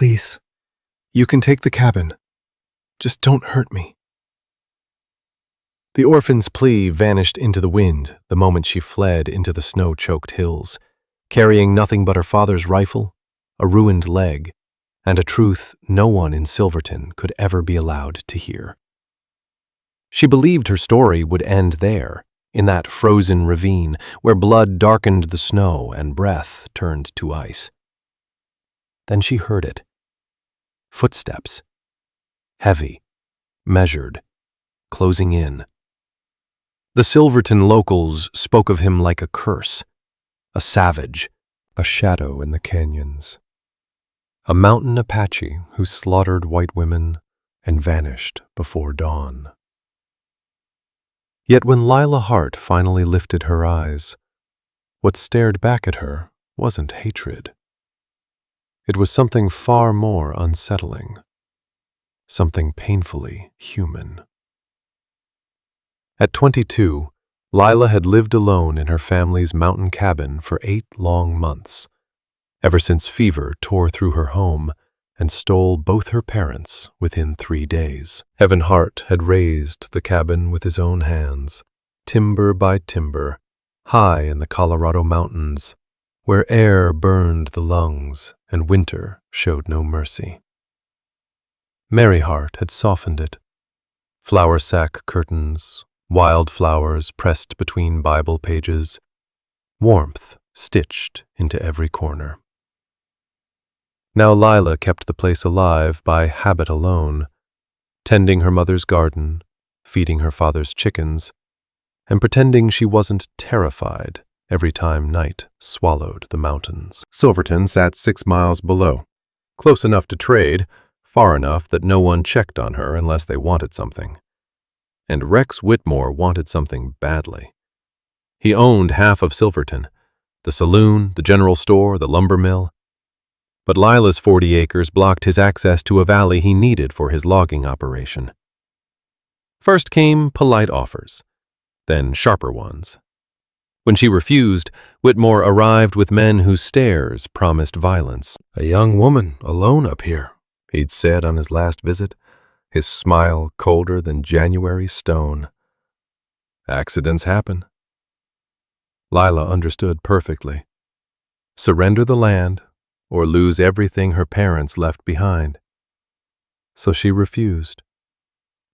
Please, you can take the cabin. Just don't hurt me." The orphan's plea vanished into the wind the moment she fled into the snow-choked hills, carrying nothing but her father's rifle, a ruined leg, and a truth no one in Silverton could ever be allowed to hear. She believed her story would end there, in that frozen ravine where blood darkened the snow and breath turned to ice. Then she heard it. Footsteps. Heavy, measured, closing in. The Silverton locals spoke of him like a curse, a savage, a shadow in the canyons, a mountain Apache who slaughtered white women and vanished before dawn. Yet when Lila Hart finally lifted her eyes, what stared back at her wasn't hatred. It was something far more unsettling, something painfully human. At 22, Lila had lived alone in her family's mountain cabin for 8 long months, ever since fever tore through her home and stole both her parents within 3 days. Evan Hart had raised the cabin with his own hands, timber by timber, high in the Colorado mountains, where air burned the lungs and winter showed no mercy. Mary Hart had softened it. Flour sack curtains, wildflowers pressed between Bible pages, warmth stitched into every corner. Now Lila kept the place alive by habit alone, tending her mother's garden, feeding her father's chickens, and pretending she wasn't terrified every time night swallowed the mountains. Silverton sat 6 miles below, close enough to trade, far enough that no one checked on her unless they wanted something. And Rex Whitmore wanted something badly. He owned half of Silverton, the saloon, the general store, the lumber mill. But Lila's 40 acres blocked his access to a valley he needed for his logging operation. First came polite offers, then sharper ones. When she refused, Whitmore arrived with men whose stares promised violence. "A young woman alone up here," he'd said on his last visit, his smile colder than January stone. Accidents happen. Lila understood perfectly. Surrender the land, or lose everything her parents left behind. So she refused.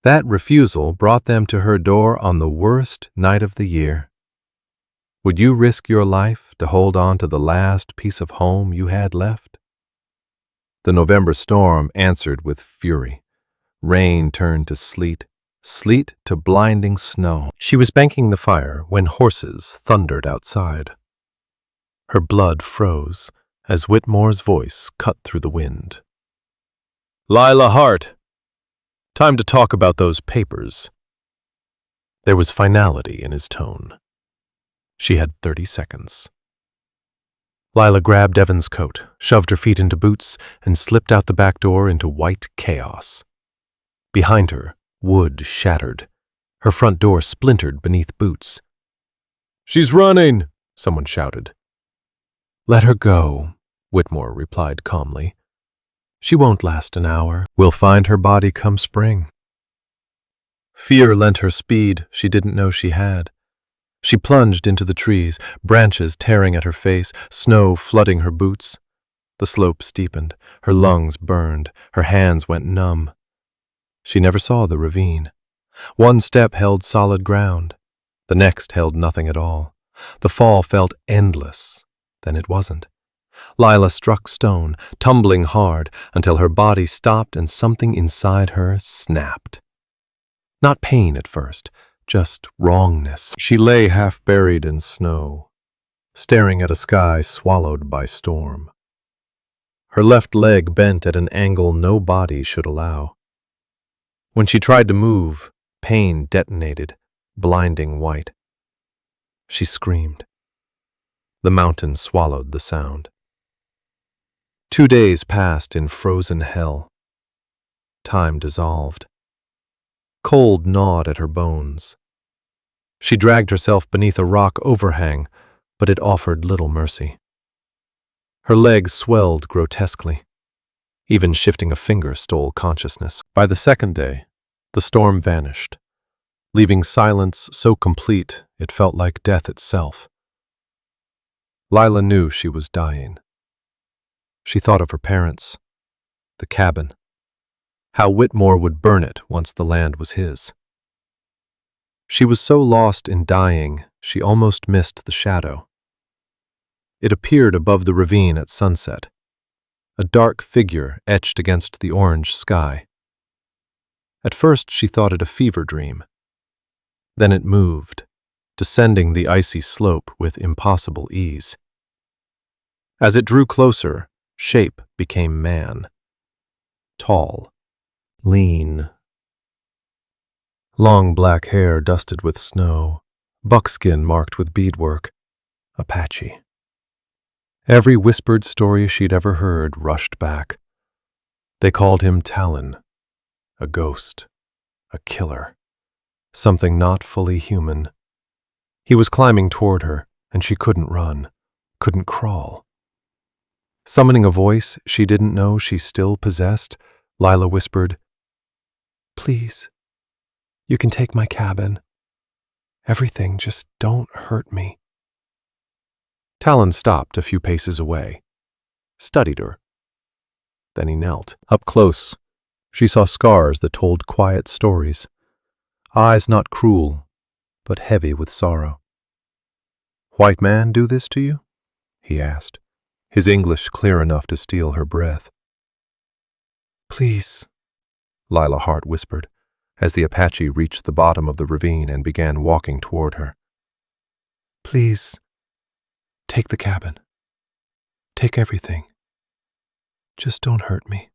That refusal brought them to her door on the worst night of the year. Would you risk your life to hold on to the last piece of home you had left? The November storm answered with fury. Rain turned to sleet, sleet to blinding snow. She was banking the fire when horses thundered outside. Her blood froze as Whitmore's voice cut through the wind. "Lila Hart, time to talk about those papers." There was finality in his tone. She had 30 seconds. Lila grabbed Evan's coat, shoved her feet into boots, and slipped out the back door into white chaos. Behind her, wood shattered. Her front door splintered beneath boots. "She's running!" someone shouted. "Let her go," Whitmore replied calmly. "She won't last an hour. We'll find her body come spring." Fear lent her speed she didn't know she had. She plunged into the trees, branches tearing at her face, snow flooding her boots. The slope steepened, her lungs burned, her hands went numb. She never saw the ravine. One step held solid ground. The next held nothing at all. The fall felt endless. Then it wasn't. Lila struck stone, tumbling hard, until her body stopped and something inside her snapped. Not pain at first, just wrongness. She lay half buried in snow, staring at a sky swallowed by storm. Her left leg bent at an angle no body should allow. When she tried to move, pain detonated, blinding white. She screamed. The mountain swallowed the sound. 2 days passed in frozen hell. Time dissolved. Cold gnawed at her bones. She dragged herself beneath a rock overhang, but it offered little mercy. Her legs swelled grotesquely. Even shifting a finger stole consciousness. By the second day, the storm vanished, leaving silence so complete it felt like death itself. Lila knew she was dying. She thought of her parents, the cabin, how Whitmore would burn it once the land was his. She was so lost in dying, she almost missed the shadow. It appeared above the ravine at sunset, a dark figure etched against the orange sky. At first she thought it a fever dream. Then it moved, descending the icy slope with impossible ease. As it drew closer, shape became man. Tall, lean. Long black hair dusted with snow, buckskin marked with beadwork. Apache. Every whispered story she'd ever heard rushed back. They called him Talon, a ghost, a killer, something not fully human. He was climbing toward her, and she couldn't run, couldn't crawl. Summoning a voice she didn't know she still possessed, Lila whispered, "Please, you can take my cabin. Everything, just don't hurt me." Talon stopped a few paces away, studied her. Then he knelt. Up close, she saw scars that told quiet stories. Eyes not cruel, but heavy with sorrow. "White man do this to you?" he asked, his English clear enough to steal her breath. "Please," Lila Hart whispered, as the Apache reached the bottom of the ravine and began walking toward her. "Please, take the cabin. Take everything. Just don't hurt me."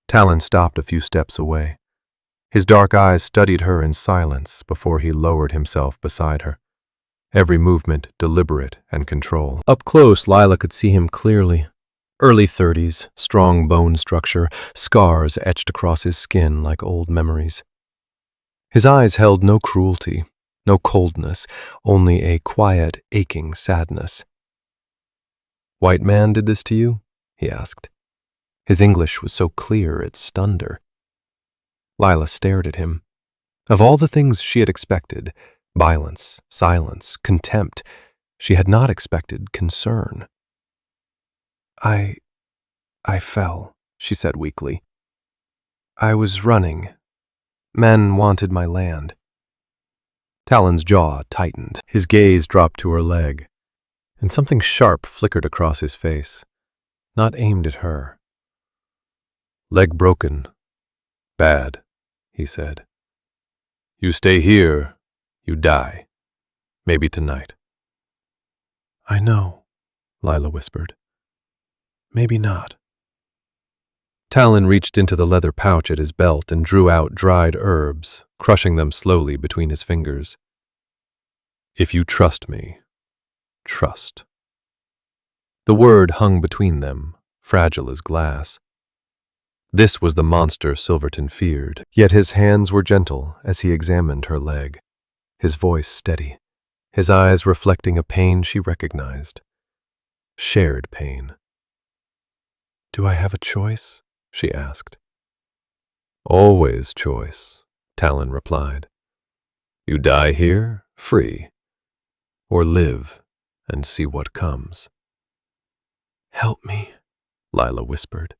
Talon stopped a few steps away. His dark eyes studied her in silence before he lowered himself beside her, every movement deliberate and controlled. Up close, Lila could see him clearly. Early 30s, strong bone structure, scars etched across his skin like old memories. His eyes held no cruelty, no coldness, only a quiet, aching sadness. "White man did this to you?" he asked. His English was so clear it stunned her. Lila stared at him. Of all the things she had expected, violence, silence, contempt, she had not expected concern. I fell," she said weakly. "I was running. Men wanted my land." Talon's jaw tightened. His gaze dropped to her leg, and something sharp flickered across his face, not aimed at her. "Leg broken. Bad," he said. "You stay here, you die. Maybe tonight." "I know," Lila whispered. "Maybe not." Talon reached into the leather pouch at his belt and drew out dried herbs, crushing them slowly between his fingers. "If you trust me, trust." The word hung between them, fragile as glass. This was the monster Silverton feared, yet his hands were gentle as he examined her leg, his voice steady, his eyes reflecting a pain she recognized. Shared pain. "Do I have a choice?" she asked. "Always choice," Talon replied. "You die here, free, or live and see what comes." "Help me," Lila whispered.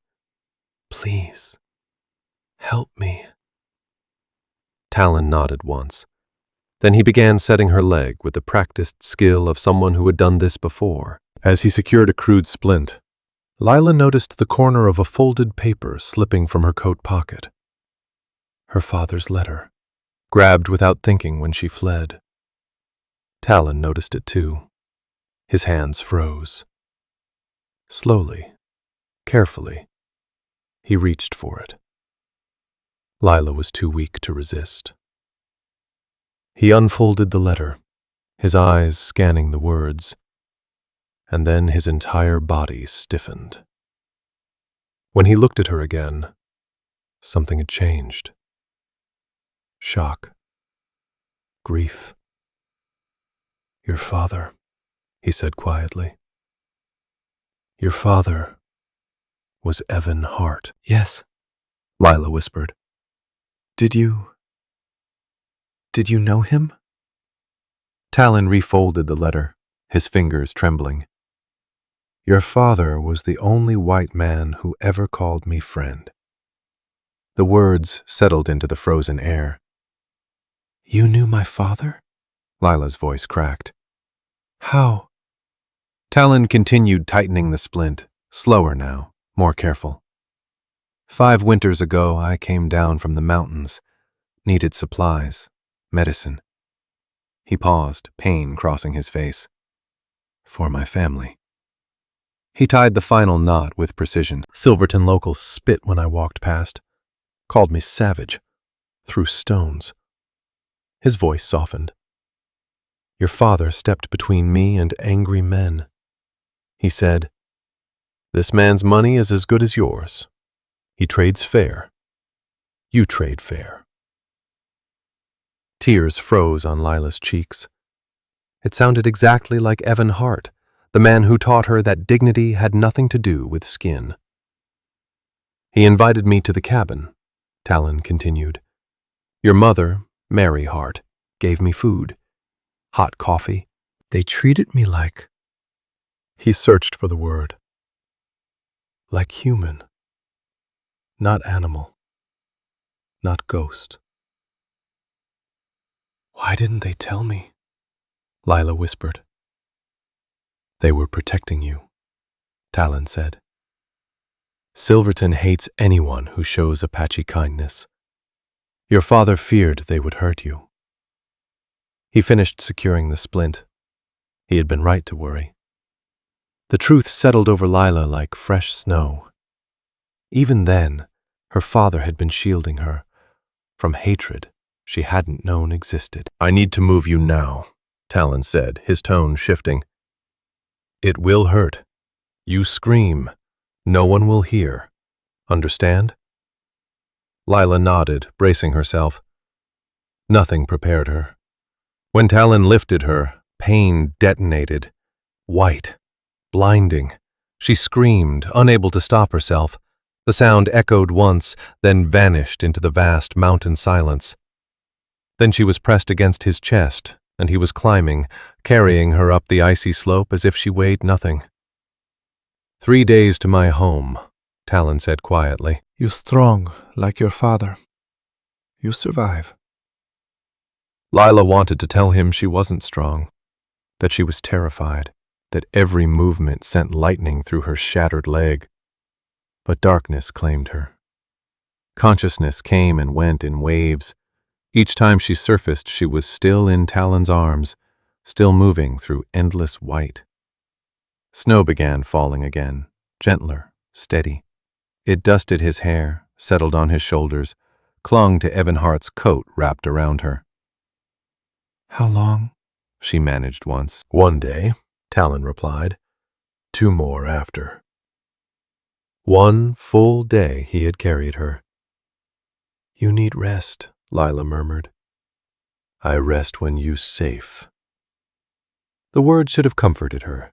"Please, help me." Talon nodded once. Then he began setting her leg with the practiced skill of someone who had done this before. As he secured a crude splint, Lila noticed the corner of a folded paper slipping from her coat pocket. Her father's letter, grabbed without thinking when she fled. Talon noticed it too. His hands froze. Slowly, carefully, he reached for it. Lila was too weak to resist. He unfolded the letter, his eyes scanning the words, and then his entire body stiffened. When he looked at her again, something had changed. Shock. Grief. "Your father," he said quietly. "Your father was Evan Hart. Yes, Lila whispered. did you know him? Talon refolded the letter, his fingers trembling. Your father was the only white man who ever called me friend. The words settled into the frozen air. You knew my father? Lila's voice cracked. How? Talon continued tightening the splint, slower now, more careful. 5 winters ago, I came down from the mountains, needed supplies, medicine. He paused, pain crossing his face. For my family. He tied the final knot with precision. Silverton locals spit when I walked past, called me savage, threw stones. His voice softened. Your father stepped between me and angry men. He said, "This man's money is as good as yours. He trades fair. You trade fair." Tears froze on Lila's cheeks. It sounded exactly like Evan Hart, the man who taught her that dignity had nothing to do with skin. He invited me to the cabin, Talon continued. Your mother, Mary Hart, gave me food, hot coffee. They treated me like... He searched for the word. like human. Not animal. Not ghost. Why didn't they tell me? Lila whispered. They were protecting you, Talon said. Silverton hates anyone who shows Apache kindness. Your father feared they would hurt you. He finished securing the splint. He had been right to worry. The truth settled over Lila like fresh snow. Even then, her father had been shielding her from hatred she hadn't known existed. I need to move you now, Talon said, his tone shifting. It will hurt. You scream. No one will hear. Understand? Lila nodded, bracing herself. Nothing prepared her. When Talon lifted her, pain detonated. White. Blinding. She screamed, unable to stop herself. The sound echoed once, then vanished into the vast mountain silence. Then she was pressed against his chest, and he was climbing, carrying her up the icy slope as if she weighed nothing. 3 days to my home, Talon said quietly. You're strong, like your father. You survive. Lila wanted to tell him she wasn't strong, that she was terrified, that every movement sent lightning through her shattered leg. But darkness claimed her. Consciousness came and went in waves. Each time she surfaced, she was still in Talon's arms, still moving through endless white. Snow began falling again, gentler, steady. It dusted his hair, settled on his shoulders, clung to Evan Hart's coat wrapped around her. How long? She managed once. 1 day, Talon replied. 2 more after. 1 full day he had carried her. You need rest, Lila murmured. I rest when you're safe. The words should have comforted her.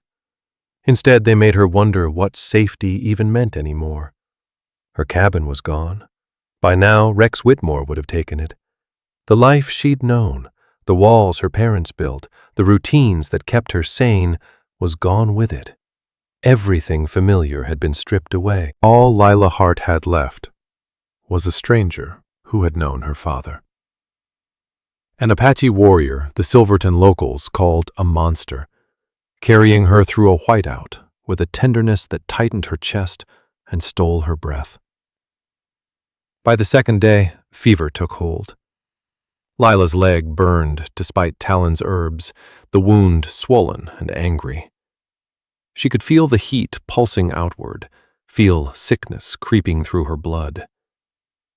Instead, they made her wonder what safety even meant anymore. Her cabin was gone. By now, Rex Whitmore would have taken it. The life she'd known, the walls her parents built, the routines that kept her sane, was gone with it. Everything familiar had been stripped away. All Lila Hart had left was a stranger who had known her father. An Apache warrior the Silverton locals called a monster, carrying her through a whiteout with a tenderness that tightened her chest and stole her breath. By the 2nd day, fever took hold. Lila's leg burned despite Talon's herbs, the wound swollen and angry. She could feel the heat pulsing outward, feel sickness creeping through her blood.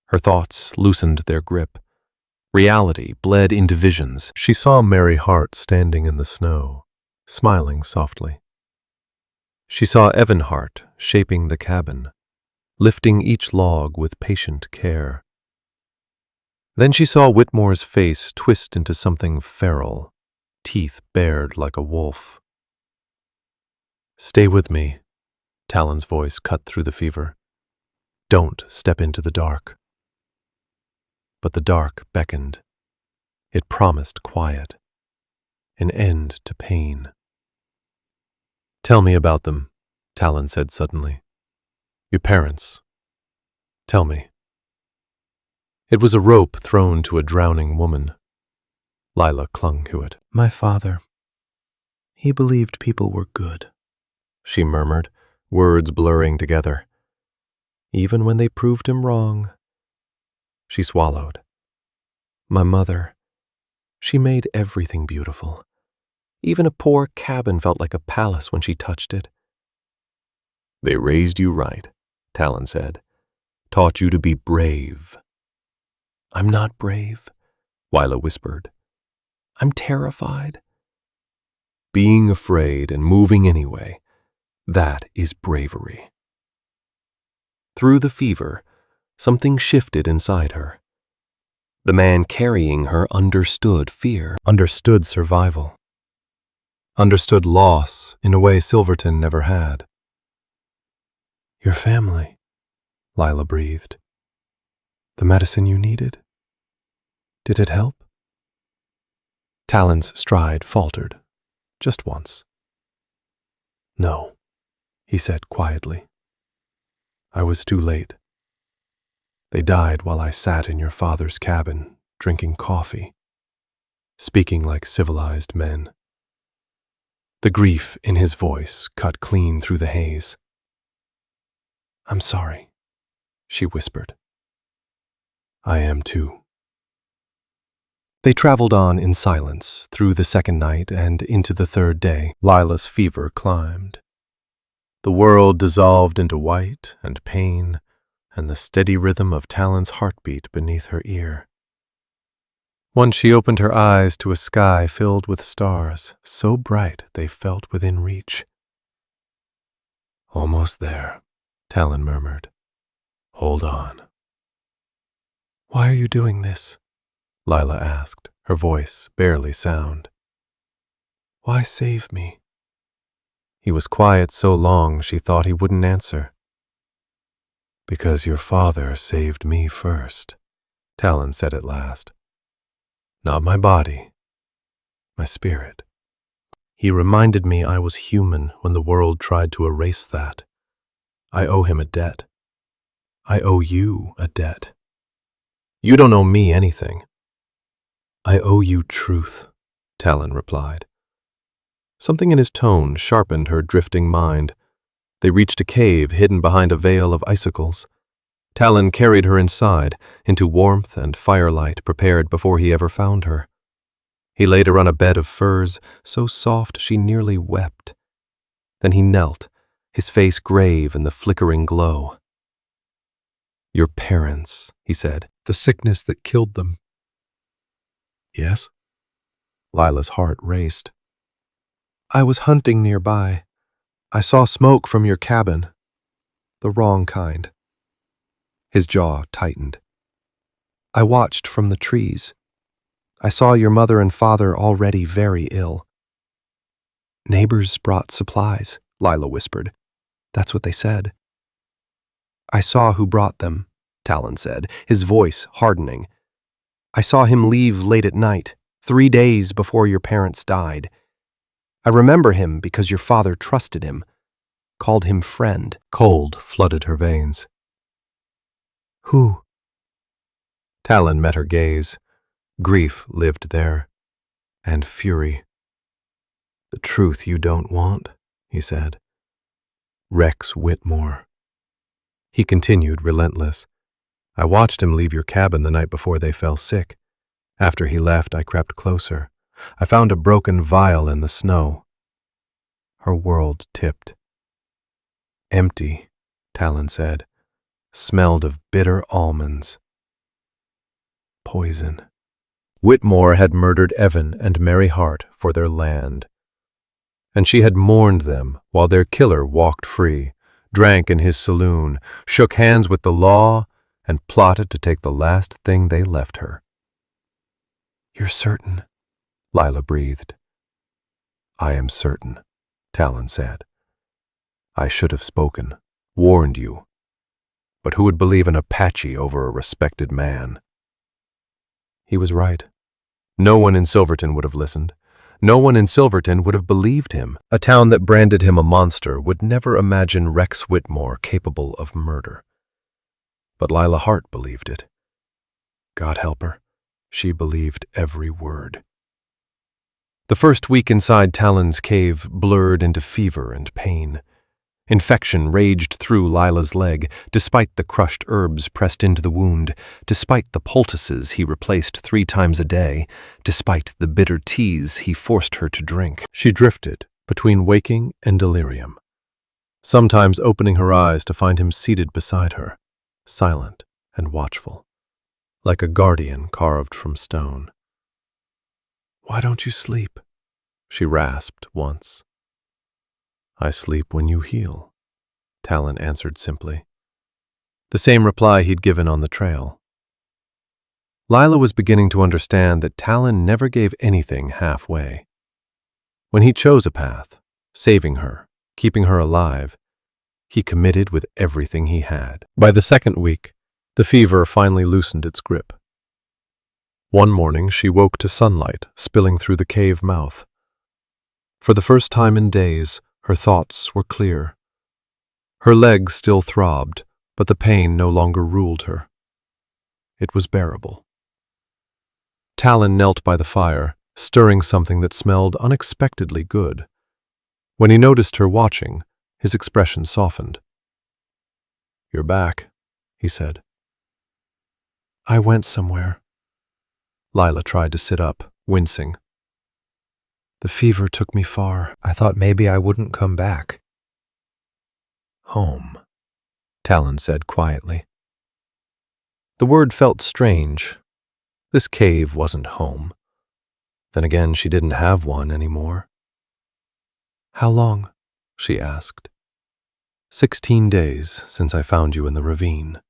Her thoughts loosened their grip. Reality bled into visions. She saw Mary Hart standing in the snow, smiling softly. She saw Evan Hart shaping the cabin, lifting each log with patient care. Then she saw Whitmore's face twist into something feral, teeth bared like a wolf. Stay with me, Talon's voice cut through the fever. Don't step into the dark. But the dark beckoned. It promised quiet, an end to pain. Tell me about them, Talon said suddenly. Your parents. Tell me. It was a rope thrown to a drowning woman. Lila clung to it. My father. He believed people were good, she murmured, words blurring together. Even when they proved him wrong. She swallowed. My mother. She made everything beautiful. Even a poor cabin felt like a palace when she touched it. They raised you right, Talon said. Taught you to be brave. I'm not brave, Lila whispered. I'm terrified. Being afraid and moving anyway, that is bravery. Through the fever, something shifted inside her. The man carrying her understood fear, Understood survival. Understood loss in a way Silverton never had. Your family, Lila breathed. The medicine you needed? Did it help? Talon's stride faltered, just once. No, he said quietly. I was too late. They died while I sat in your father's cabin, drinking coffee, speaking like civilized men. The grief in his voice cut clean through the haze. I'm sorry, she whispered. I am too. They traveled on in silence through the second night and into the third day. Lila's fever climbed. The world dissolved into white and pain and the steady rhythm of Talon's heartbeat beneath her ear. Once she opened her eyes to a sky filled with stars, so bright they felt within reach. Almost there, Talon murmured. Hold on. Why are you doing this? Lila asked, her voice barely sound. Why save me? He was quiet so long she thought he wouldn't answer. Because your father saved me first, Talon said at last. Not my body, my spirit. He reminded me I was human when the world tried to erase that. I owe him a debt. I owe you a debt. You don't owe me anything. I owe you truth, Talon replied. Something in his tone sharpened her drifting mind. They reached a cave hidden behind a veil of icicles. Talon carried her inside, into warmth and firelight prepared before he ever found her. He laid her on a bed of furs, so soft she nearly wept. Then he knelt, his face grave in the flickering glow. Your parents, he said. The sickness that killed them. Yes? Lila's heart raced. I was hunting nearby. I saw smoke from your cabin. The wrong kind. His jaw tightened. I watched from the trees. I saw your mother and father already very ill. Neighbors brought supplies, Lila whispered. That's what they said. I saw who brought them, Talon said, his voice hardening. I saw him leave late at night, 3 days before your parents died. I remember him because your father trusted him, called him friend. Cold flooded her veins. Who? Talon met her gaze. Grief lived there, and fury. The truth you don't want, he said. Rex Whitmore. He continued, relentless. I watched him leave your cabin the night before they fell sick. After he left, I crept closer. I found a broken vial in the snow. Her world tipped. Empty, Talon said. Smelled of bitter almonds. Poison. Whitmore had murdered Evan and Mary Hart for their land. And she had mourned them while their killer walked free, drank in his saloon, shook hands with the law, and plotted to take the last thing they left her. You're certain? Lila breathed. I am certain, Talon said. I should have spoken, warned you. But who would believe an Apache over a respected man? He was right. No one in Silverton would have listened. No one in Silverton would have believed him. A town that branded him a monster would never imagine Rex Whitmore capable of murder. But Lila Hart believed it. God help her, she believed every word. The first week inside Talon's cave blurred into fever and pain. Infection raged through Lila's leg, despite the crushed herbs pressed into the wound, despite the poultices he replaced 3 times a day, despite the bitter teas he forced her to drink. She drifted between waking and delirium, sometimes opening her eyes to find him seated beside her, silent and watchful, like a guardian carved from stone. "Why don't you sleep?" she rasped once. "I sleep when you heal," Talon answered simply. The same reply he'd given on the trail. Lila was beginning to understand that Talon never gave anything halfway. When he chose a path, saving her, keeping her alive, he committed with everything he had. By the second week, the fever finally loosened its grip. One morning she woke to sunlight spilling through the cave mouth. For the first time in days, her thoughts were clear. Her legs still throbbed, but the pain no longer ruled her. It was bearable. Talon knelt by the fire, stirring something that smelled unexpectedly good. When he noticed her watching, his expression softened. "You're back," he said. "I went somewhere." Lila tried to sit up, wincing. "The fever took me far. I thought maybe I wouldn't come back." "Home," Talon said quietly. The word felt strange. This cave wasn't home. Then again, she didn't have one anymore. "How long?" she asked. 16 days since I found you in the ravine."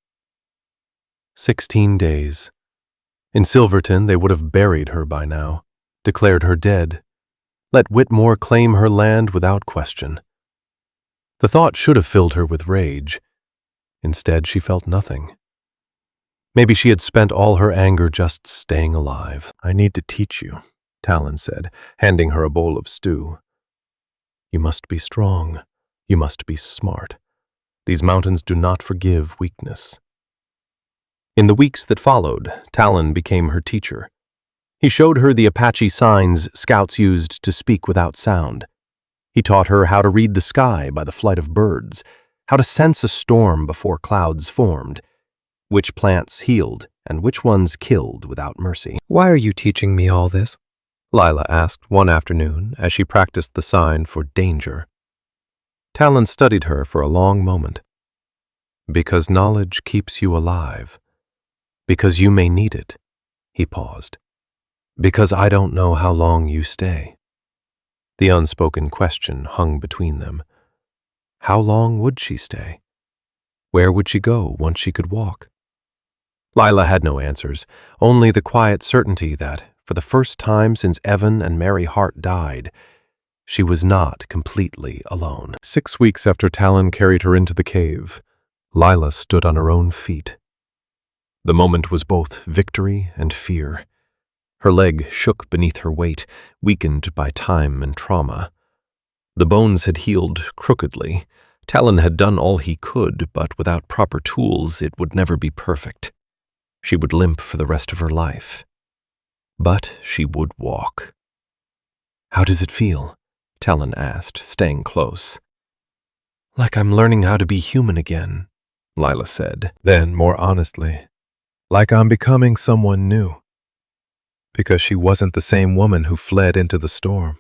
16 days. In Silverton, they would have buried her by now, declared her dead, let Whitmore claim her land without question. The thought should have filled her with rage. Instead, she felt nothing. Maybe she had spent all her anger just staying alive. "I need to teach you," Talon said, handing her a bowl of stew. "You must be strong. You must be smart. These mountains do not forgive weakness." In the weeks that followed, Talon became her teacher. He showed her the Apache signs scouts used to speak without sound. He taught her how to read the sky by the flight of birds, how to sense a storm before clouds formed, which plants healed and which ones killed without mercy. "Why are you teaching me all this?" Lila asked one afternoon as she practiced the sign for danger. Talon studied her for a long moment. "Because knowledge keeps you alive. Because you may need it." He paused. "Because I don't know how long you stay." The unspoken question hung between them. How long would she stay? Where would she go once she could walk? Lila had no answers, only the quiet certainty that, for the first time since Evan and Mary Hart died, she was not completely alone. 6 weeks after Talon carried her into the cave, Lila stood on her own feet. The moment was both victory and fear. Her leg shook beneath her weight, weakened by time and trauma. The bones had healed crookedly. Talon had done all he could, but without proper tools, it would never be perfect. She would limp for the rest of her life. But she would walk. "How does it feel?" Talon asked, staying close. "Like I'm learning how to be human again," Lila said. Then, more honestly, "Like I'm becoming someone new." Because she wasn't the same woman who fled into the storm.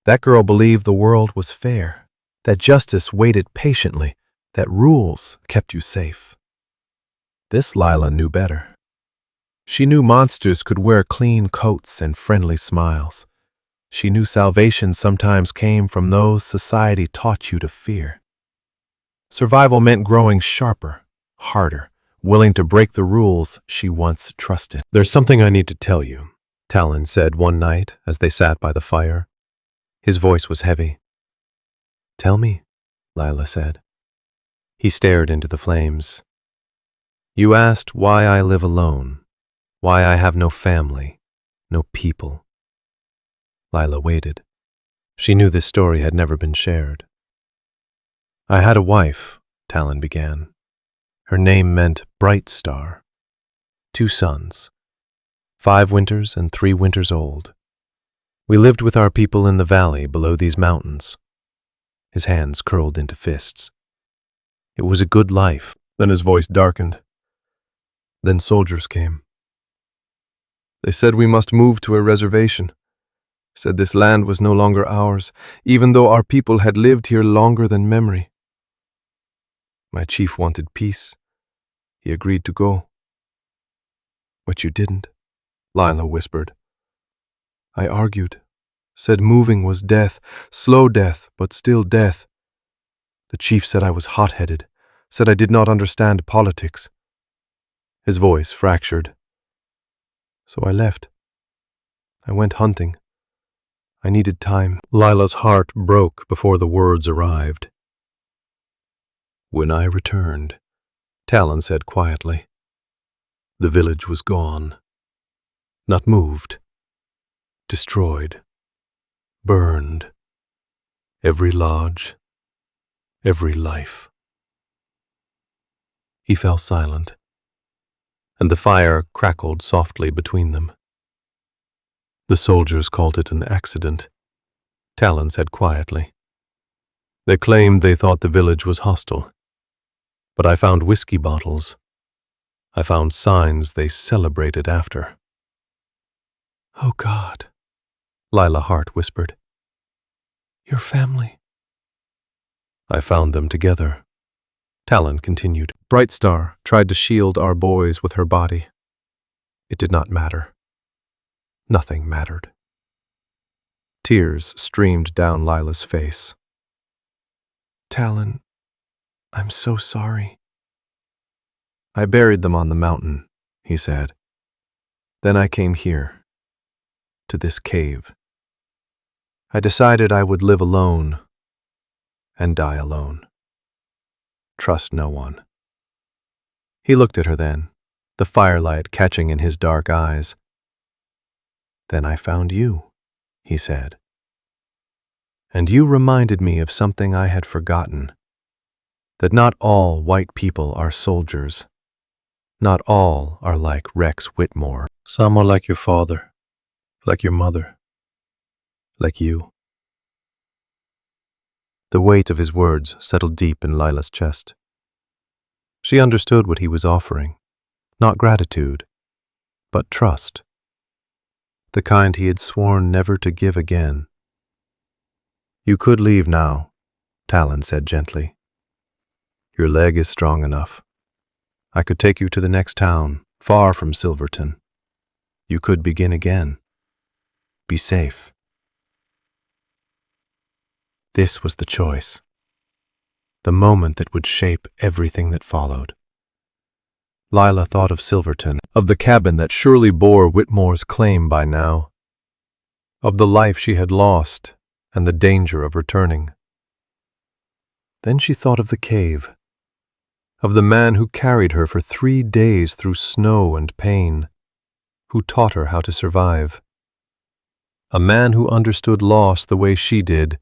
That girl believed the world was fair, that justice waited patiently, that rules kept you safe. This Lila knew better. She knew monsters could wear clean coats and friendly smiles. She knew salvation sometimes came from those society taught you to fear. Survival meant growing sharper, harder, willing to break the rules she once trusted. "There's something I need to tell you," Talon said one night as they sat by the fire. His voice was heavy. "Tell me," Lila said. He stared into the flames. You asked why I live alone, why I have no family, no people. Lila waited. She knew this story had never been shared. I had a wife, Talon began. Her name meant Bright Star. 2 sons, 5 winters and 3 winters old. We lived with our people in the valley below these mountains. His hands curled into fists. It was a good life. Then his voice darkened. Then soldiers came. They said we must move to a reservation. Said this land was no longer ours, even though our people had lived here longer than memory. My chief wanted peace. He agreed to go. But you didn't, Lila whispered. I argued, said moving was death, slow death, but still death. The chief said I was hot-headed, said I did not understand politics. His voice fractured. So I left. I went hunting. I needed time. Lila's heart broke before the words arrived. When I returned, Talon said quietly, the village was gone. Not moved. Destroyed. Burned. Every lodge. Every life. He fell silent, and the fire crackled softly between them. The soldiers called it an accident, Talon said quietly. They claimed they thought the village was hostile. But I found whiskey bottles. I found signs they celebrated after. Oh God, Lila Hart whispered. Your family. I found them together, Talon continued. Bright Star tried to shield our boys with her body. It did not matter. Nothing mattered. Tears streamed down Lila's face. Talon, I'm so sorry. I buried them on the mountain, he said. Then I came here, to this cave. I decided I would live alone and die alone. Trust no one. He looked at her then, the firelight catching in his dark eyes. Then I found you, he said. And you reminded me of something I had forgotten. That not all white people are soldiers. Not all are like Rex Whitmore. Some are like your father, like your mother, like you. The weight of his words settled deep in Lila's chest. She understood what he was offering, not gratitude, but trust. The kind he had sworn never to give again. You could leave now, Talon said gently. Your leg is strong enough. I could take you to the next town, far from Silverton. You could begin again. Be safe. This was the choice. The moment that would shape everything that followed. Lila thought of Silverton, of the cabin that surely bore Whitmore's claim by now, of the life she had lost and the danger of returning. Then she thought of the cave, of the man who carried her for 3 days through snow and pain, who taught her how to survive. A man who understood loss the way she did,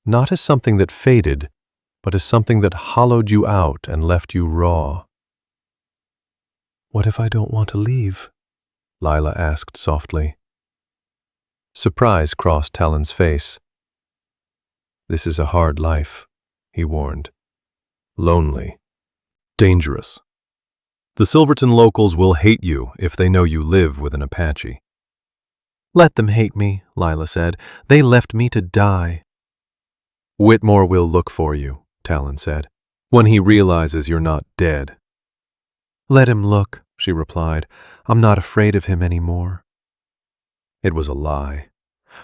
not as something that faded, but as something that hollowed you out and left you raw. What if I don't want to leave? Lila asked softly. Surprise crossed Talon's face. This is a hard life, he warned. Lonely. Dangerous. The Silverton locals will hate you if they know you live with an Apache. Let them hate me, Lila said. They left me to die. Whitmore will look for you, Talon said, when he realizes you're not dead. Let him look, she replied. I'm not afraid of him anymore. It was a lie.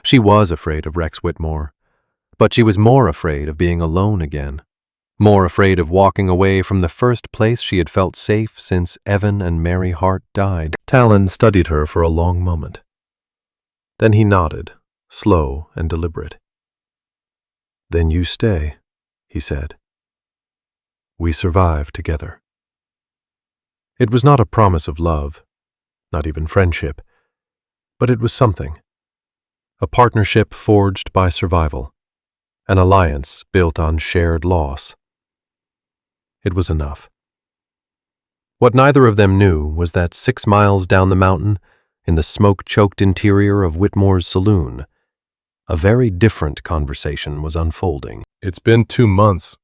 She was afraid of Rex Whitmore, but she was more afraid of being alone again, more afraid of walking away from the first place she had felt safe since Evan and Mary Hart died. Talon studied her for a long moment. Then he nodded, slow and deliberate. Then you stay, he said. We survive together. It was not a promise of love, not even friendship, but it was something. A partnership forged by survival, an alliance built on shared loss. It was enough. What neither of them knew was that 6 miles down the mountain, in the smoke-choked interior of Whitmore's saloon, a very different conversation was unfolding. "It's been 2 months,"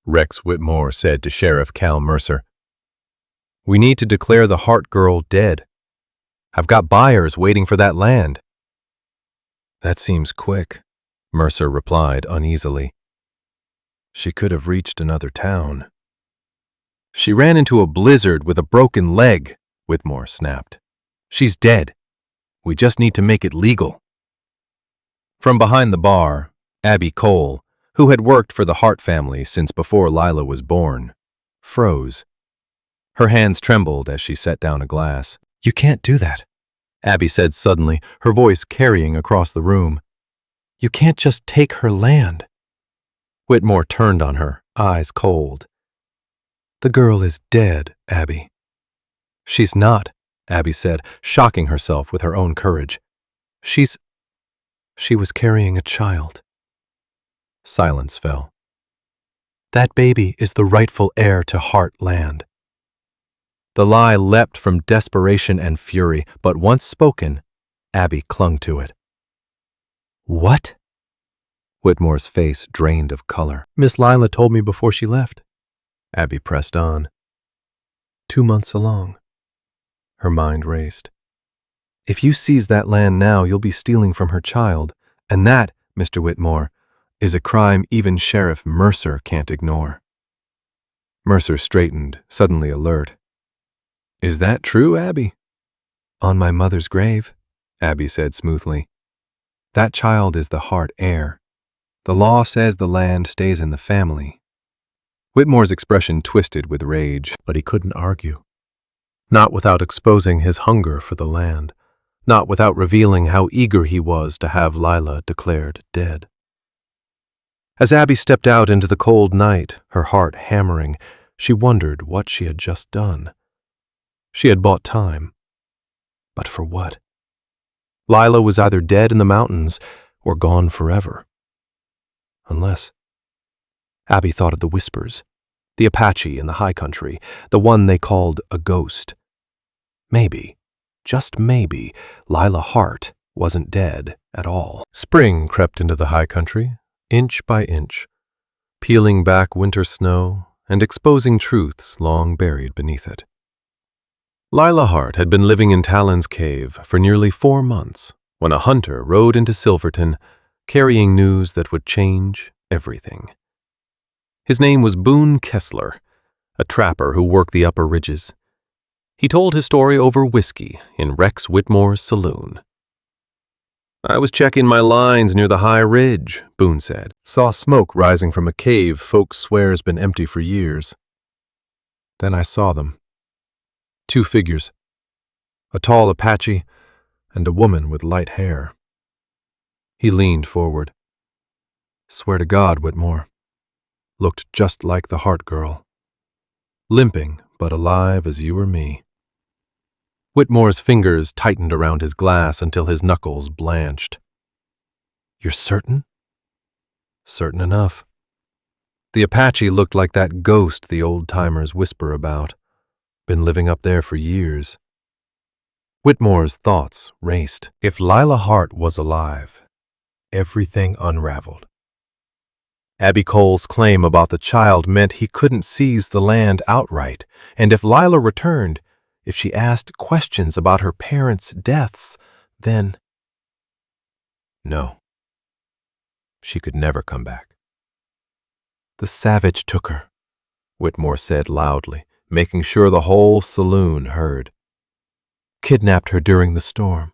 Rex Whitmore said to Sheriff Cal Mercer. "We need to declare the Hart girl dead. I've got buyers waiting for that land." "That seems quick," Mercer replied uneasily. "She could have reached another town." "She ran into a blizzard with a broken leg," Whitmore snapped. "She's dead. We just need to make it legal." From behind the bar, Abby Cole, who had worked for the Hart family since before Lila was born, froze. Her hands trembled as she set down a glass. "You can't do that," Abby said suddenly, her voice carrying across the room. "You can't just take her land." Whitmore turned on her, eyes cold. "The girl is dead, Abby." "She's not," Abby said, shocking herself with her own courage. She was carrying a child." Silence fell. "That baby is the rightful heir to Hart land." The lie leapt from desperation and fury, but once spoken, Abby clung to it. "What?" Whitmore's face drained of color. "Miss Lila told me before she left." Abby pressed on. 2 months along. Her mind raced. "If you seize that land now, you'll be stealing from her child, and that, Mr. Whitmore, is a crime even Sheriff Mercer can't ignore." Mercer straightened, suddenly alert. "Is that true, Abby?" "On my mother's grave," Abby said smoothly. "That child is the Hart heir. The law says the land stays in the family." Whitmore's expression twisted with rage, but he couldn't argue. Not without exposing his hunger for the land, not without revealing how eager he was to have Lila declared dead. As Abby stepped out into the cold night, her heart hammering, she wondered what she had just done. She had bought time. But for what? Lila was either dead in the mountains or gone forever. Unless... Abby thought of the whispers, the Apache in the high country, the one they called a ghost. Maybe, just maybe, Lila Hart wasn't dead at all. Spring crept into the high country, inch by inch, peeling back winter snow and exposing truths long buried beneath it. Lila Hart had been living in Talon's cave for nearly 4 months when a hunter rode into Silverton carrying news that would change everything. His name was Boone Kessler, a trapper who worked the upper ridges. He told his story over whiskey in Rex Whitmore's saloon. "I was checking my lines near the high ridge," Boone said. "Saw smoke rising from a cave folks swear's been empty for years. Then I saw them. 2 figures, a tall Apache and a woman with light hair." He leaned forward. "Swear to God, Whitmore. Looked just like the Hart girl. Limping, but alive as you or me." Whitmore's fingers tightened around his glass until his knuckles blanched. "You're certain?" "Certain enough. The Apache looked like that ghost the old-timers whisper about. Been living up there for years." Whitmore's thoughts raced. If Lila Hart was alive, everything unraveled. Abby Cole's claim about the child meant he couldn't seize the land outright, and if Lila returned, if she asked questions about her parents' deaths, then... No. She could never come back. "The savage took her," Whitmore said loudly, making sure the whole saloon heard. "Kidnapped her during the storm.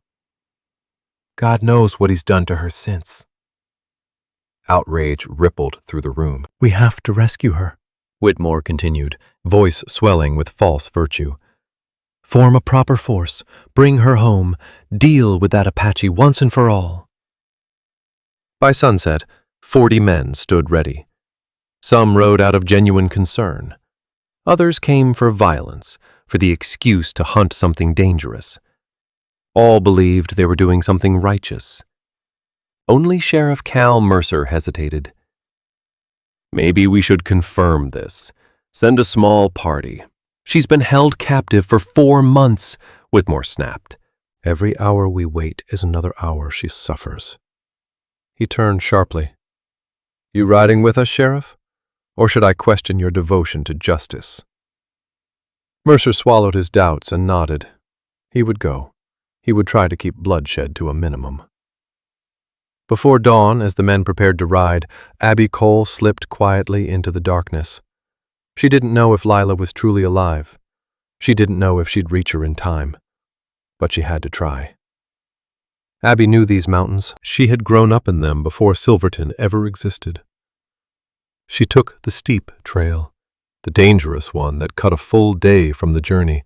God knows what he's done to her since." Outrage rippled through the room. "We have to rescue her," Whitmore continued, voice swelling with false virtue. "Form a proper force, bring her home, deal with that Apache once and for all." By sunset, 40 men stood ready. Some rode out of genuine concern. Others came for violence, for the excuse to hunt something dangerous. All believed they were doing something righteous. Only Sheriff Cal Mercer hesitated. Maybe we should confirm this. Send a small party. She's been held captive for 4 months, Whitmore snapped. Every hour we wait is another hour she suffers. He turned sharply. You riding with us, Sheriff? Or should I question your devotion to justice? Mercer swallowed his doubts and nodded. He would go. He would try to keep bloodshed to a minimum. Before dawn, as the men prepared to ride, Abby Cole slipped quietly into the darkness. She didn't know if Lila was truly alive. She didn't know if she'd reach her in time. But she had to try. Abby knew these mountains. She had grown up in them before Silverton ever existed. She took the steep trail, the dangerous one that cut a full day from the journey,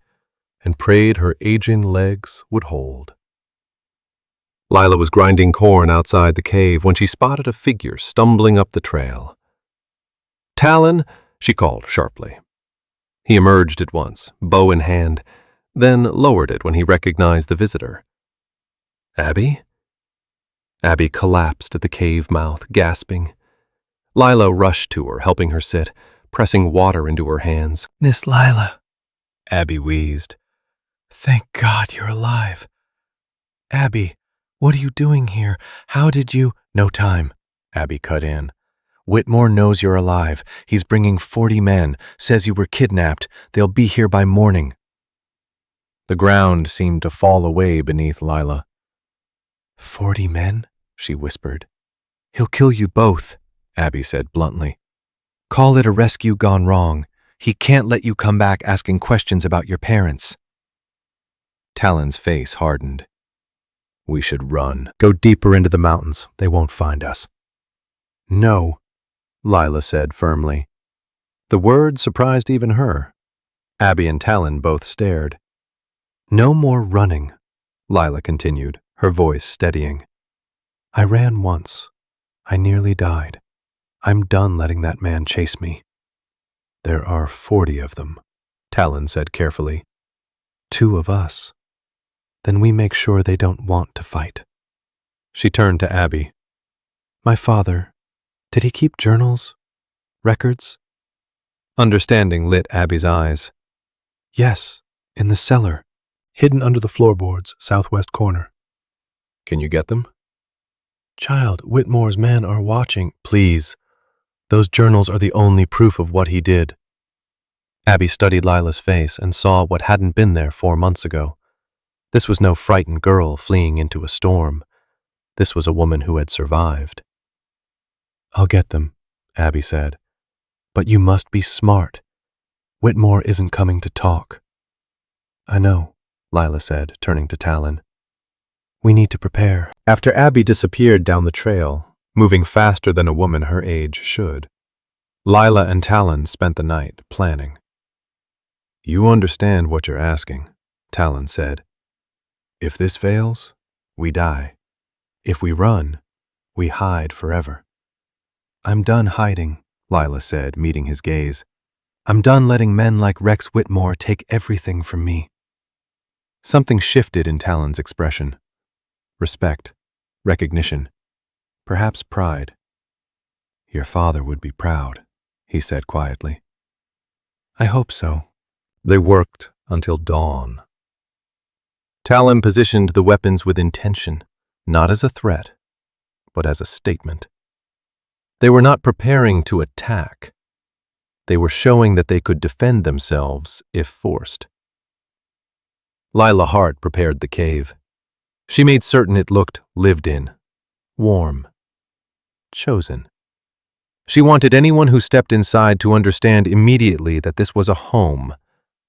and prayed her aging legs would hold. Lila was grinding corn outside the cave when she spotted a figure stumbling up the trail. Talon, she called sharply. He emerged at once, bow in hand, then lowered it when he recognized the visitor. Abby? Abby collapsed at the cave mouth, gasping. Lila rushed to her, helping her sit, pressing water into her hands. Miss Lila, Abby wheezed. Thank God you're alive. Abby, what are you doing here? How did you— No time, Abby cut in. Whitmore knows you're alive. He's bringing 40 men, says you were kidnapped. They'll be here by morning. The ground seemed to fall away beneath Lila. 40 men? She whispered. He'll kill you both, Abby said bluntly. Call it a rescue gone wrong. He can't let you come back asking questions about your parents. Talon's face hardened. We should run. Go deeper into the mountains. They won't find us. No, Lila said firmly. The word surprised even her. Abby and Talon both stared. No more running, Lila continued, her voice steadying. I ran once. I nearly died. I'm done letting that man chase me. There are 40 of them, Talon said carefully. 2 of us. Then we make sure they don't want to fight. She turned to Abby. My father, did he keep journals? Records? Understanding lit Abby's eyes. Yes, in the cellar. Hidden under the floorboards, southwest corner. Can you get them? Child, Whitmore's men are watching. Please. Those journals are the only proof of what he did. Abby studied Lila's face and saw what hadn't been there 4 months ago. This was no frightened girl fleeing into a storm. This was a woman who had survived. I'll get them, Abby said. But you must be smart. Whitmore isn't coming to talk. I know, Lila said, turning to Talon. We need to prepare. After Abby disappeared down the trail, moving faster than a woman her age should, Lila and Talon spent the night planning. You understand what you're asking, Talon said. If this fails, we die. If we run, we hide forever. I'm done hiding, Lila said, meeting his gaze. I'm done letting men like Rex Whitmore take everything from me. Something shifted in Talon's expression. Respect, recognition, perhaps pride. Your father would be proud, he said quietly. I hope so. They worked until dawn. Talon positioned the weapons with intention, not as a threat, but as a statement. They were not preparing to attack. They were showing that they could defend themselves if forced. Lila Hart prepared the cave. She made certain it looked lived in, warm, chosen. She wanted anyone who stepped inside to understand immediately that this was a home,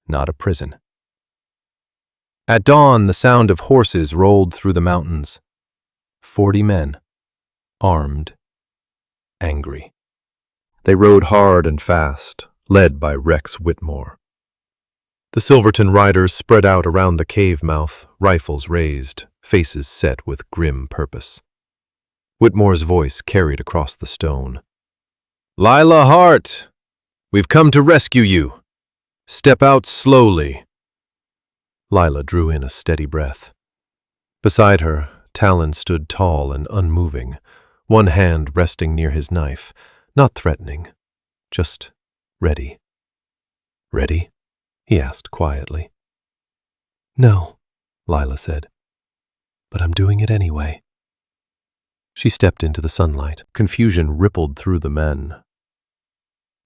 not a prison. At dawn, the sound of horses rolled through the mountains. 40 men, armed, angry. They rode hard and fast, led by Rex Whitmore. The Silverton riders spread out around the cave mouth, rifles raised, faces set with grim purpose. Whitmore's voice carried across the stone. Lila Hart, we've come to rescue you. Step out slowly. Lila drew in a steady breath. Beside her, Talon stood tall and unmoving, one hand resting near his knife, not threatening, just ready. "Ready?" he asked quietly. "No," Lila said, "but I'm doing it anyway." She stepped into the sunlight. Confusion rippled through the men.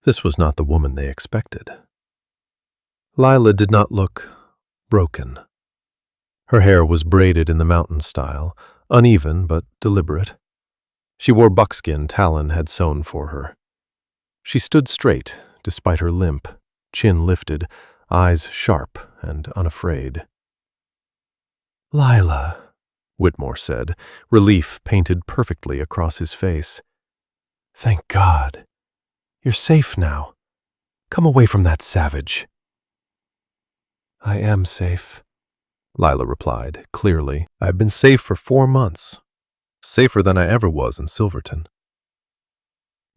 This was not the woman they expected. Lila did not look broken. Her hair was braided in the mountain style, uneven but deliberate. She wore buckskin Talon had sewn for her. She stood straight, despite her limp, chin lifted, eyes sharp and unafraid. "Lila," Whitmore said, relief painted perfectly across his face. "Thank God. You're safe now. Come away from that savage." "I am safe," Lila replied, clearly. "I've been safe for 4 months. Safer than I ever was in Silverton."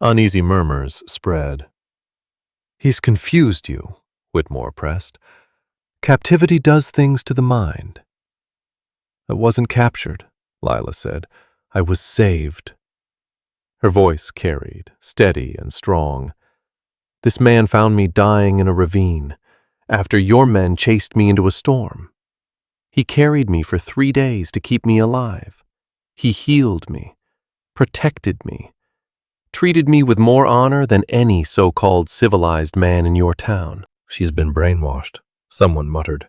Uneasy murmurs spread. "He's confused you," Whitmore pressed. "Captivity does things to the mind." "I wasn't captured," Lila said. "I was saved." Her voice carried, steady and strong. "This man found me dying in a ravine, after your men chased me into a storm. He carried me for 3 days to keep me alive. He healed me, protected me, treated me with more honor than any so-called civilized man in your town." "She's been brainwashed," someone muttered.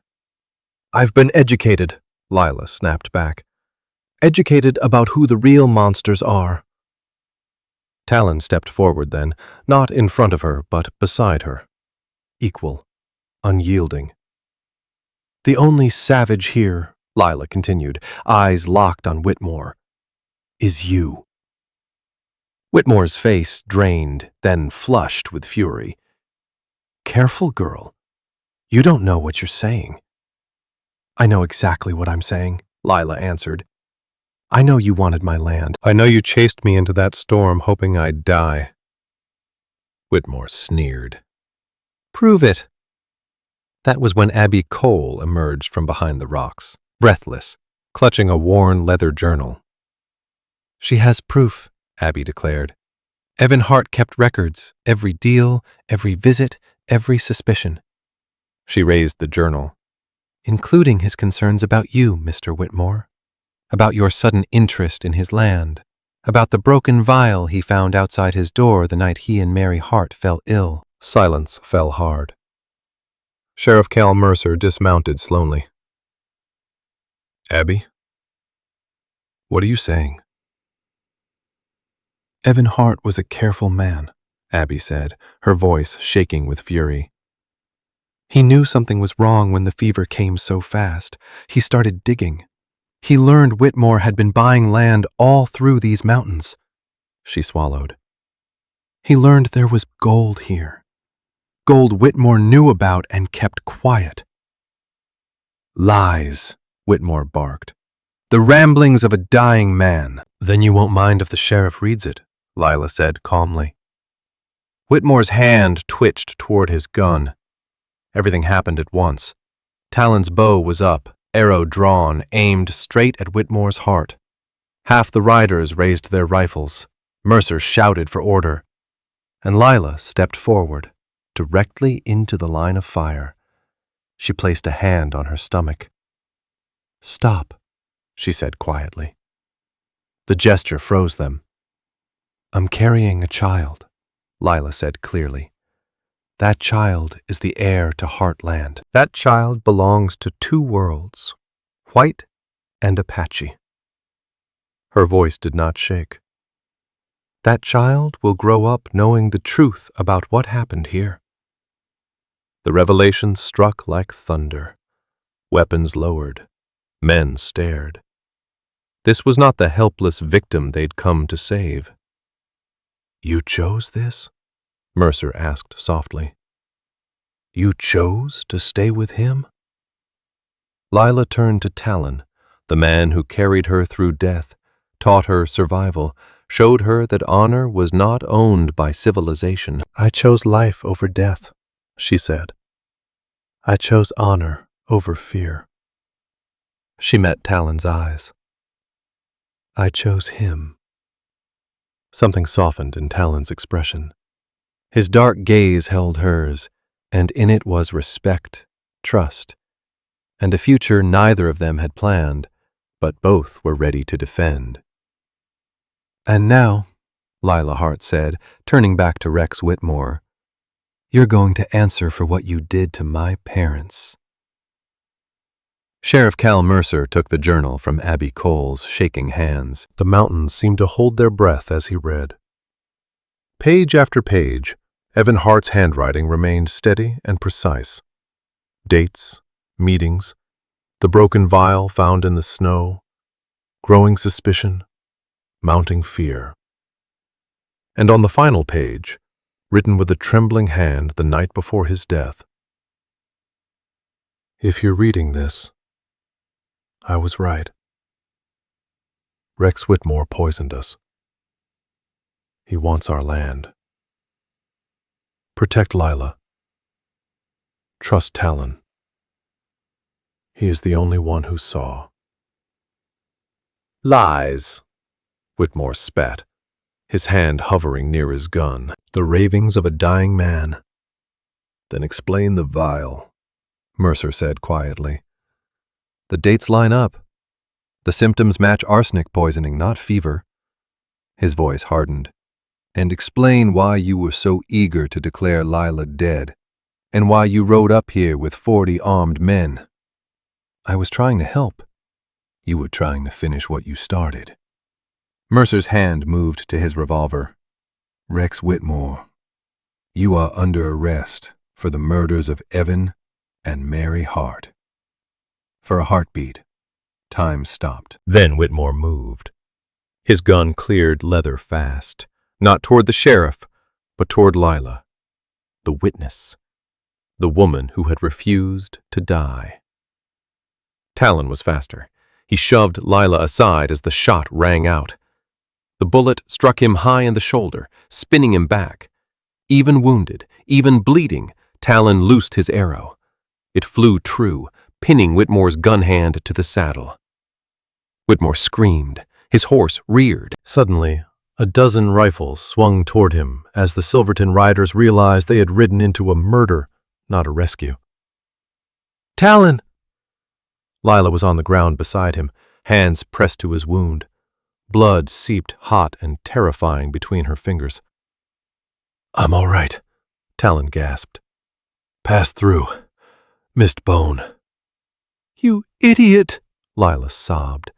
"I've been educated," Lila snapped back. "Educated about who the real monsters are." Talon stepped forward then, not in front of her, but beside her. Equal, unyielding. "The only savage here," Lila continued, eyes locked on Whitmore, "is you." Whitmore's face drained, then flushed with fury. "Careful, girl. You don't know what you're saying." "I know exactly what I'm saying," Lila answered. "I know you wanted my land. I know you chased me into that storm hoping I'd die." Whitmore sneered. "Prove it." That was when Abby Cole emerged from behind the rocks, breathless, clutching a worn leather journal. "She has proof," Abby declared. "Evan Hart kept records, every deal, every visit, every suspicion." She raised the journal. "Including his concerns about you, Mr. Whitmore. About your sudden interest in his land. About the broken vial he found outside his door the night he and Mary Hart fell ill." Silence fell hard. Sheriff Cal Mercer dismounted slowly. "Abby? What are you saying?" "Evan Hart was a careful man," Abby said, her voice shaking with fury. "He knew something was wrong when the fever came so fast. He started digging. He learned Whitmore had been buying land all through these mountains." She swallowed. "He learned there was gold here. Gold Whitmore knew about and kept quiet." "Lies," Whitmore barked. "The ramblings of a dying man." "Then you won't mind if the sheriff reads it," Lila said calmly. Whitmore's hand twitched toward his gun. Everything happened at once. Talon's bow was up, arrow drawn, aimed straight at Whitmore's heart. Half the riders raised their rifles. Mercer shouted for order. And Lila stepped forward, directly into the line of fire. She placed a hand on her stomach. "Stop," she said quietly. The gesture froze them. "I'm carrying a child," Lila said clearly. "That child is the heir to Heartland. That child belongs to 2 worlds, White and Apache." Her voice did not shake. "That child will grow up knowing the truth about what happened here." The revelation struck like thunder. Weapons lowered. Men stared. This was not the helpless victim they'd come to save. "You chose this?" Mercer asked softly. "You chose to stay with him?" Lila turned to Talon, the man who carried her through death, taught her survival, showed her that honor was not owned by civilization. "I chose life over death," she said. "I chose honor over fear. She met Talon's eyes. I chose him. Something softened in Talon's expression. His dark gaze held hers, and in it was respect, trust, and a future neither of them had planned, but both were ready to defend. And now, Lila Hart said, turning back to Rex Whitmore, you're going to answer for what you did to my parents. Sheriff Cal Mercer took the journal from Abby Cole's shaking hands. The mountains seemed to hold their breath as he read. Page after page, Evan Hart's handwriting remained steady and precise. Dates, meetings, the broken vial found in the snow, growing suspicion, mounting fear. And on the final page, written with a trembling hand the night before his death, if you're reading this, I was right. Rex Whitmore poisoned us. He wants our land. Protect Lila. Trust Talon. He is the only one who saw. Lies, Whitmore spat, his hand hovering near his gun. The ravings of a dying man. Then explain the vial, Mercer said quietly. The dates line up. The symptoms match arsenic poisoning, not fever. His voice hardened. And explain why you were so eager to declare Lila dead, and why you rode up here with 40 armed men. I was trying to help. You were trying to finish what you started. Mercer's hand moved to his revolver. Rex Whitmore, you are under arrest for the murders of Evan and Mary Hart. For a heartbeat, time stopped. Then Whitmore moved. His gun cleared leather fast, not toward the sheriff, but toward Lila, the witness, the woman who had refused to die. Talon was faster. He shoved Lila aside as the shot rang out. The bullet struck him high in the shoulder, spinning him back. Even wounded, even bleeding, Talon loosed his arrow. It flew true, pinning Whitmore's gun hand to the saddle. Whitmore screamed. His horse reared. Suddenly, a dozen rifles swung toward him as the Silverton riders realized they had ridden into a murder, not a rescue. Talon! Lila was on the ground beside him, hands pressed to his wound. Blood seeped hot and terrifying between her fingers. I'm all right, Talon gasped. Passed through. Missed bone. You idiot, Lila sobbed.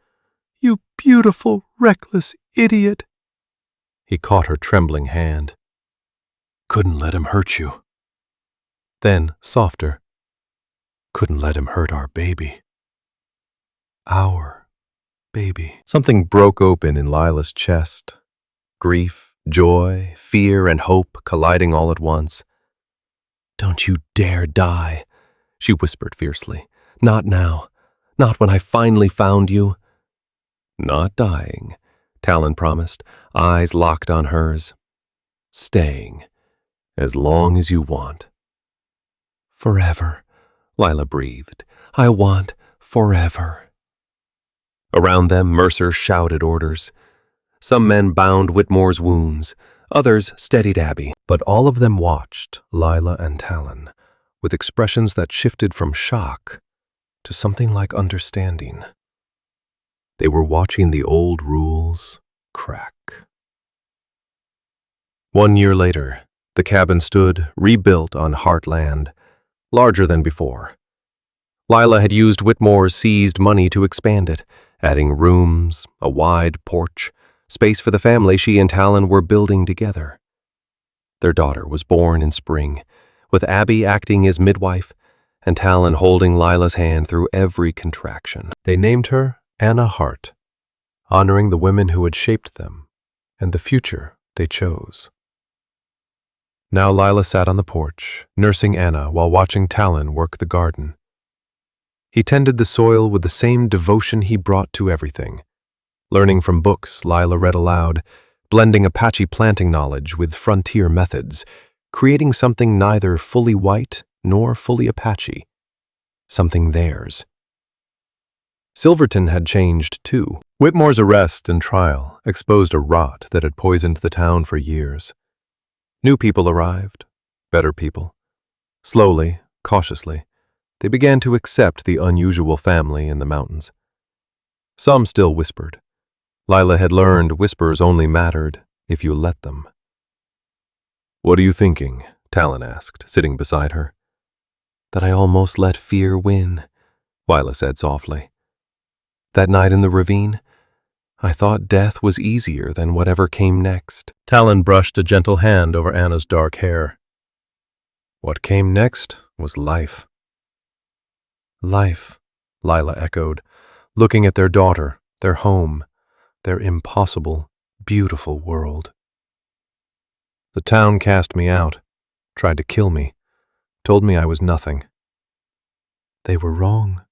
You beautiful, reckless idiot. He caught her trembling hand. Couldn't let him hurt you. Then, softer. Couldn't let him hurt our baby. Our baby. Something broke open in Lila's chest. Grief, joy, fear, and hope colliding all at once. Don't you dare die, she whispered fiercely. Not now. Not when I finally found you. Not dying, Talon promised, eyes locked on hers. Staying, as long as you want. Forever, Lila breathed. I want forever. Around them, Mercer shouted orders. Some men bound Whitmore's wounds, others steadied Abby, but all of them watched Lila and Talon with expressions that shifted from shock to something like understanding. They were watching the old rules crack. 1 year later, the cabin stood rebuilt on Heartland, larger than before. Lila had used Whitmore's seized money to expand it, adding rooms, a wide porch, space for the family she and Talon were building together. Their daughter was born in spring, with Abby acting as midwife and Talon holding Lila's hand through every contraction. They named her Anna Hart, honoring the women who had shaped them and the future they chose. Now Lila sat on the porch, nursing Anna while watching Talon work the garden. He tended the soil with the same devotion he brought to everything. Learning from books, Lila read aloud, blending Apache planting knowledge with frontier methods, creating something neither fully white nor fully Apache. something theirs. Silverton had changed too. Whitmore's arrest and trial exposed a rot that had poisoned the town for years. New people arrived, better people. Slowly, cautiously, they began to accept the unusual family in the mountains. Some still whispered. Lila had learned whispers only mattered if you let them. "What are you thinking?" Talon asked, sitting beside her. "That I almost let fear win," Lila said softly. "That night in the ravine, I thought death was easier than whatever came next." Talon brushed a gentle hand over Anna's dark hair. "What came next was life." "Life," Lila echoed, looking at their daughter, their home, their impossible, beautiful world. "The town cast me out, tried to kill me, told me I was nothing." "They were wrong."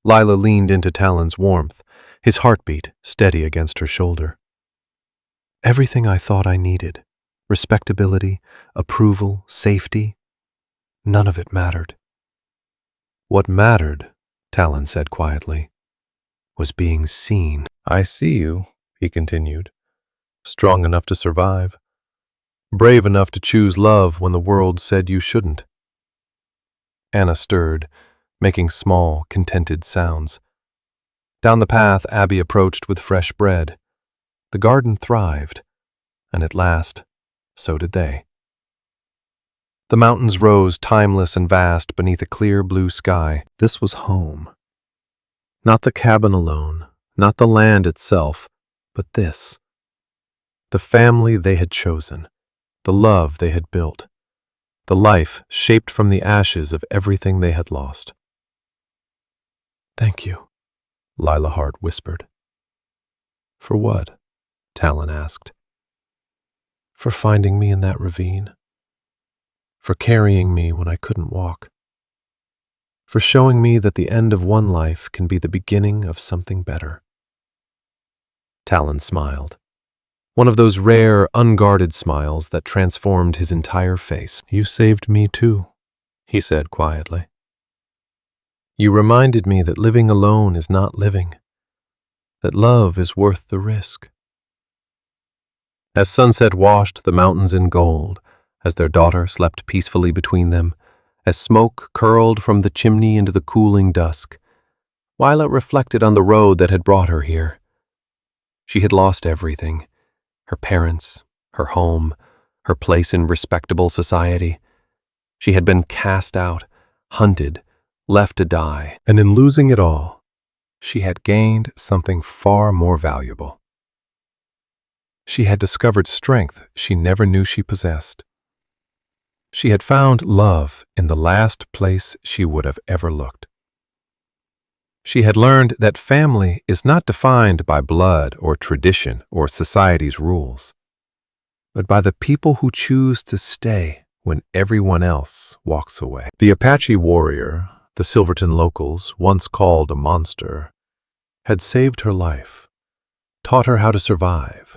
Lila leaned into Talon's warmth, his heartbeat steady against her shoulder. "Everything I thought I needed, respectability, approval, safety, none of it mattered. What mattered," Talon said quietly, "was being seen." "I see you," he continued, "strong enough to survive, brave enough to choose love when the world said you shouldn't." Anna stirred, making small, contented sounds. Down the path Abby approached with fresh bread. The garden thrived, and at last, so did they. The mountains rose timeless and vast beneath a clear blue sky. This was home. Not the cabin alone, not the land itself, but this. The family they had chosen, the love they had built, the life shaped from the ashes of everything they had lost. "Thank you," Lila Hart whispered. "For what?" Talon asked. "For finding me in that ravine. For carrying me when I couldn't walk. For showing me that the end of one life can be the beginning of something better." Talon smiled. One of those rare, unguarded smiles that transformed his entire face. "You saved me too," he said quietly. "You reminded me that living alone is not living, that love is worth the risk." As sunset washed the mountains in gold, as their daughter slept peacefully between them, as smoke curled from the chimney into the cooling dusk, Lila reflected on the road that had brought her here. She had lost everything: her parents, her home, her place in respectable society. She had been cast out, hunted, left to die. And in losing it all, she had gained something far more valuable. She had discovered strength she never knew she possessed. She had found love in the last place she would have ever looked. She had learned that family is not defined by blood or tradition or society's rules, but by the people who choose to stay when everyone else walks away. The Apache warrior, the Silverton locals once called a monster, had saved her life, taught her how to survive,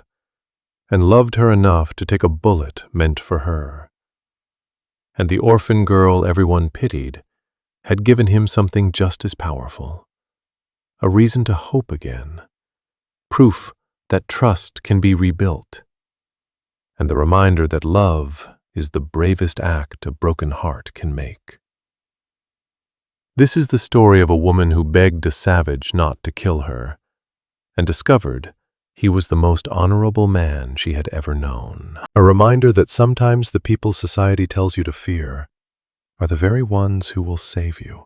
and loved her enough to take a bullet meant for her. And the orphan girl everyone pitied had given him something just as powerful: a reason to hope again, proof that trust can be rebuilt, and the reminder that love is the bravest act a broken heart can make. This is the story of a woman who begged a savage not to kill her, and discovered he was the most honorable man she had ever known. A reminder that sometimes the people society tells you to fear are the very ones who will save you.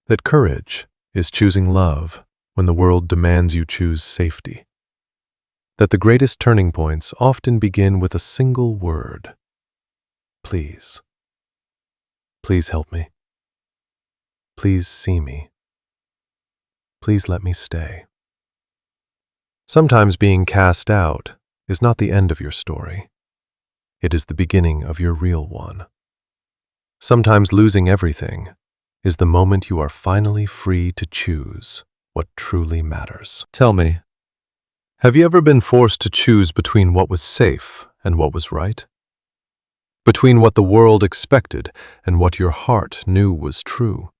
That courage is choosing love when the world demands you choose safety. That the greatest turning points often begin with a single word: please. Please help me. Please see me. Please let me stay. Sometimes being cast out is not the end of your story. It is the beginning of your real one. Sometimes losing everything is the moment you are finally free to choose what truly matters. Tell me, have you ever been forced to choose between what was safe and what was right? Between what the world expected and what your heart knew was true?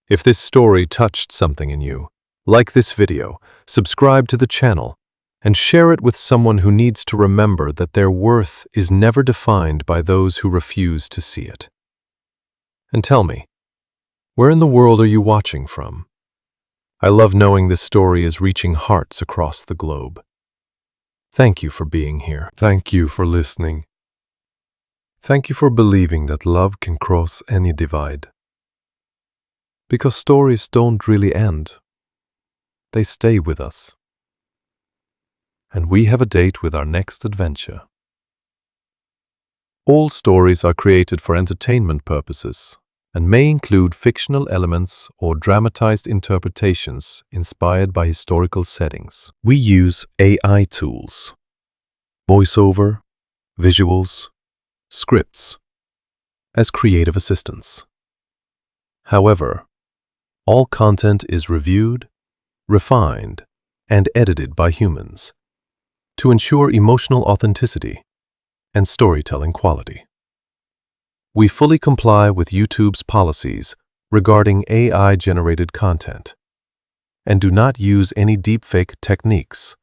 If this story touched something in you, like this video, subscribe to the channel, and share it with someone who needs to remember that their worth is never defined by those who refuse to see it. And tell me, where in the world are you watching from? I love knowing this story is reaching hearts across the globe. Thank you for being here. Thank you for listening. Thank you for believing that love can cross any divide. Because stories don't really end. They stay with us. And we have a date with our next adventure. All stories are created for entertainment purposes and may include fictional elements or dramatized interpretations inspired by historical settings. We use AI tools, voiceover, visuals, scripts, as creative assistants. However, all content is reviewed, refined, and edited by humans to ensure emotional authenticity and storytelling quality. We fully comply with YouTube's policies regarding AI-generated content and do not use any deepfake techniques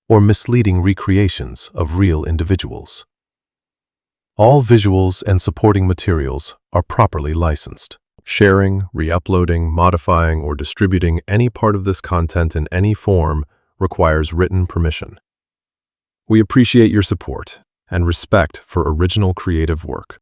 or misleading recreations of real individuals. All visuals and supporting materials are properly licensed. Sharing, re-uploading, modifying, or distributing any part of this content in any form requires written permission. We appreciate your support and respect for original creative work.